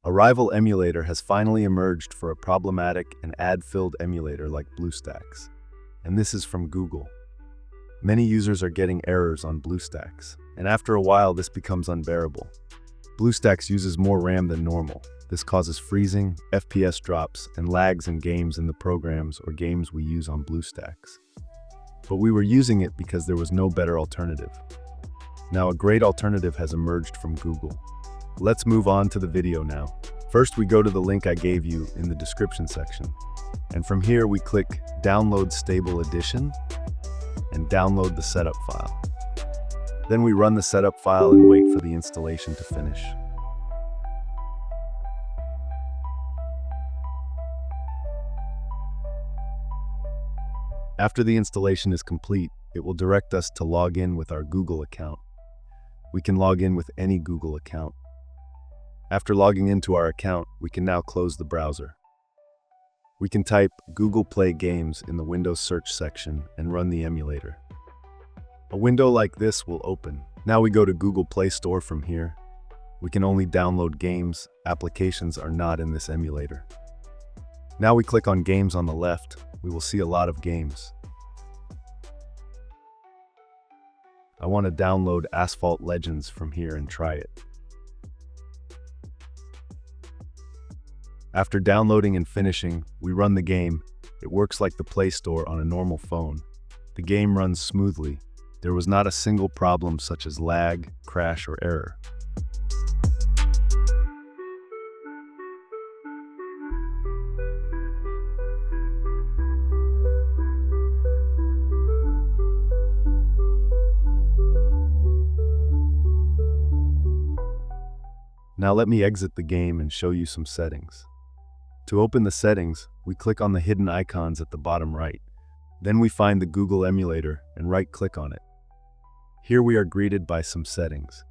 A rival emulator has finally emerged for a problematic and ad-filled emulator like Bluestacks. And this is from Google. Many users are getting errors on Bluestacks, and after a while this becomes unbearable. Bluestacks uses more RAM than normal. This causes freezing, FPS drops, and lags in games in the programs or games we use on Bluestacks. But we were using it because there was no better alternative. Now a great alternative has emerged from Google. Let's move on to the video now. First, we go to the link I gave you in the description section. And from here, we click Download Stable Edition and download the setup file. Then we run the setup file and wait for the installation to finish. After the installation is complete, it will direct us to log in with our Google account. We can log in with any Google account. After logging into our account, we can now close the browser. We can type Google Play Games in the Windows search section and run the emulator. A window like this will open. Now we go to Google Play Store from here. We can only download games. Applications are not in this emulator. Now we click on Games on the left. We will see a lot of games. I want to download Asphalt Legends from here and try it. After downloading and finishing, we run the game. It works like the Play Store on a normal phone. The game runs smoothly. There was not a single problem such as lag, crash, or error. Now let me exit the game and show you some settings. To open the settings, we click on the hidden icons at the bottom right. Then we find the Google emulator and right-click on it. Here we are greeted by some settings.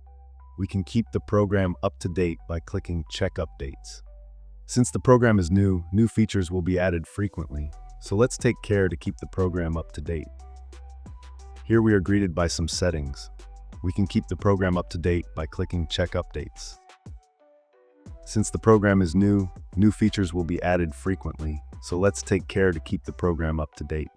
We can keep the program up to date by clicking Check Updates. Since the program is new features will be added frequently, so let's take care to keep the program up to date. Here we are greeted by some settings. We can keep the program up to date by clicking Check Updates. Since the program is new features will be added frequently, so let's take care to keep the program up to date.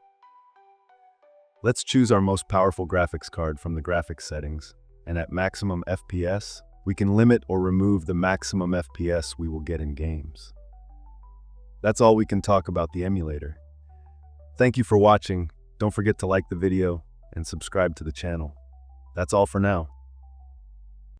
Let's choose our most powerful graphics card from the graphics settings, and at maximum FPS, we can limit or remove the maximum FPS we will get in games. That's all we can talk about the emulator. Thank you for watching. Don't forget to like the video and subscribe to the channel. That's all for now.